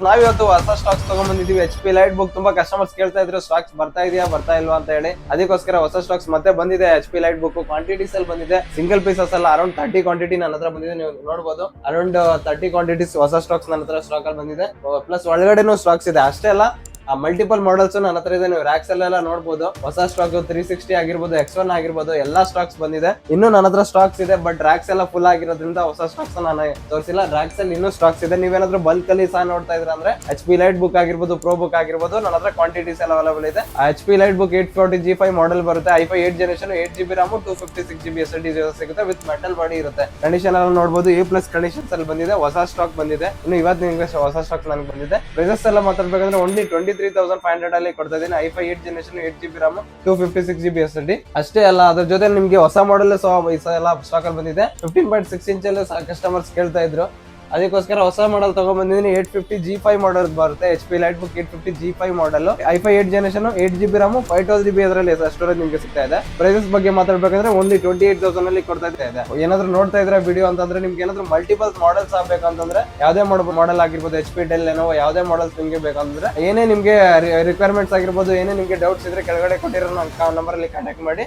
ನಾವಿವತ್ತು ಹೊಸ stocks ತಗೊಂಡ್ಬಂದಿದೀವಿ. HP light book ತುಂಬಾ ಕಸ್ಟಮರ್ಸ್ ಕೇಳ್ತಾ ಇದ್ರು ಸ್ಟಾಕ್ಸ್ ಬರ್ತಾ ಇದೆಯಾ ಬರ್ತಾ ಇಲ್ವಾ ಅಂತ ಹೇಳಿ. ಅದಕ್ಕೋಸ್ಕರ ಹೊಸ ಸ್ಟಾಕ್ಸ್ ಮತ್ತೆ ಬಂದಿದೆ. HP ಲೈಟ್ ಬುಕ್ ಕ್ವಾಂಟಿಟೀಸ್ ಅಲ್ಲಿ ಬಂದಿದೆ, ಸಿಂಗಲ್ ಪೀಸಸ್ ಅಲ್ಲ. ಅರೌಂಡ್ 30 ಕ್ವಾಂಟಿಟಿ ನನ್ನ ಹತ್ರ ಬಂದಿದೆ, ನೀವು ನೋಡಬಹುದು. ಅರೌಂಡ್ 30 ಕ್ವಾಂಟಿಟೀಸ್ ಹೊಸ ಸ್ಟಾಕ್ಸ್ ನನ್ನ ಹತ್ರ ಸ್ಟಾಕ್ ಅಲ್ಲಿ ಬಂದಿದೆ. ಪ್ಲಸ್ ಒಳಗಡೆನೂ ಸ್ಟಾಕ್ಸ್ ಇದೆ. ಅಷ್ಟೇ ಅಲ್ಲ, ಮಲ್ಟಿಪಲ್ ಮಾಡೆಲ್ಸ್ ನನ್ನ ಹತ್ರ ಇದೆ. ನೀವು ರ್ಯಾಕ್ಸ್ ಅಲ್ಲೆಲ್ಲ ನೋಡಬಹುದು. ಹೊಸ ಸ್ಟಾಕ್ 360 ಆಗಿರ್ಬೋದು, X1 ಆಗಿರ್ಬೋದು, ಎಲ್ಲಾ ಸ್ಟಾಕ್ಸ್ ಬಂದಿದೆ. ಇನ್ನು ನನ್ನ ಹತ್ರ ಸ್ಟಾಕ್ಸ್ ಇದೆ, ಬಟ್ ರ್ಯಾಕ್ಸ್ ಎಲ್ಲ ಫುಲ್ ಆಗಿರೋದ್ರಿಂದ ಹೊಸ ಸ್ಟಾಕ್ಸ್ ನಾನು ತೋರಿಸಿಲ್ಲ. ರ್ಯಾಕ್ಸ್ ಅಲ್ಲಿ ಇನ್ನೂ ಸ್ಟಾಕ್ಸ್ ಇದೆ. ನೀವೇನಾದ್ರೂ ಬಲ್ಕ್ ಅಲ್ಲಿ ಸಹ ನೋಡ್ತಾ ಇದ್ರ ಅಂದ್ರೆ HP ಲೈಟ್ ಬುಕ್ ಆಗಿರ್ಬೋದು, ಪ್ರೋ ಬುಕ್ ಆಗಿರ್ಬೋದು, ನನ್ನ ಹತ್ರ ಕ್ವಾಂಟಿಟೀಸ್ ಎಲ್ಲ ಅವೈಲೇಬಲ್ ಇದೆ. HP light book 840G5 model ಬರುತ್ತೆ. i5 8 generation, 8GB RAM, 256GB SSD ಸಿಗುತ್ತೆ. ವಿತ್ ಮೆಟಲ್ ಬಾಡಿ ಇರುತ್ತೆ. ಕಂಡೀಷನ್ ಎಲ್ಲ ನೋಡಬಹುದು. A+ ಕಂಡೀಷನ್ಸ್ ಅಲ್ಲಿ ಬಂದಿದೆ. ಹೊಸ ಸ್ಟಾಕ್ ಬಂದಿದೆ. ಇನ್ನು ಇವತ್ತು ನಿಮಗೆ ಹೊಸ ಸ್ಟಾಕ್ ನನಗೆ ಬಂದಿದೆ. ಪ್ರೈಸಸ್ ಎಲ್ಲ ಮಾತಾಡ್ಬೇಕಂದ್ರೆ ಓನ್ಲಿ 23,500 ಅಲ್ಲಿ ಕೊಡ್ತಾ ಇದೀನಿ. i5 8 generation, 8GB RAM, 256GB SSD. ಅಷ್ಟೇ ಅಲ್ಲ, ಅದ್ರ ಜೊತೆ ನಿಮ್ಗೆ ಹೊಸ ಮಾಡೆಲ್ ಎಲ್ಲ ಸ್ಟಾಕ್ ಅಲ್ಲಿ ಬಂದಿದೆ. 15.6 ಇಂಚ್ ಅಲ್ಲಿ ಕಸ್ಟಮರ್ಸ್ ಕೇಳ್ತಾ ಇದ್ರು. ಅದಕ್ಕೋಸ್ಕರ ಹೊಸ ಮಾಡೆಲ್ ತಗೊಂಡ್ಬಂದಿದ್ದೀನಿ. 850G5 ಮಾಡೆಲ್ ಬರುತ್ತೆ. HP light book 850G5 model, i5 8 generation, 8GB RAM, 512GB ಅದರಲ್ಲಿ ಸ್ಟೋರೇಜ್ ನಿಮಗೆ ಸಿಗ್ತಾ ಇದೆ. ಪ್ರೈಸಸ್ ಬಗ್ಗೆ ಮಾತಾಡ್ಬೇಕಂದ್ರೆ ಓನ್ಲಿ 28,000 ಅಲ್ಲಿ ಕೊಡ್ತಾ ಇದೆ. ಏನಾದ್ರು ನೋಡ್ತಾ ಇದ್ರೆ ವಿಡಿಯೋ ಅಂತಂದ್ರೆ ನಿಮ್ಗೆ ಏನಾದ್ರು ಮಲ್ಟಿಪಲ್ ಮಾಡೆಲ್ಸ್ ಆಗ್ಬೇಕಂತಂದ್ರೆ ಯಾವ್ದೇ ಮಾಡೆಲ್ ಆಗಿರ್ಬೋದು, HP ಡೆಲ್ ಏನೋ ಯಾವ್ದೇ ಮಾಡೆಲ್ಸ್ ನಿಮ್ಗೆ ಬೇಕಂತಂದ್ರೆ, ಏನೇ ನಿಮ್ಗೆ ರಿಕ್ವೈರ್ಮೆಂಟ್ಸ್ ಆಗಿರ್ಬೋದು, ಏನೇ ನಿಮ್ಗೆ ಡೌಟ್ಸ್ ಇದ್ರೆ ಕೆಳಗಡೆ ಕೊಟ್ಟಿರೋ ನಂಬರ್ ಅಲ್ಲಿ ಕಾಂಟ್ಯಾಕ್ಟ್ ಮಾಡಿ.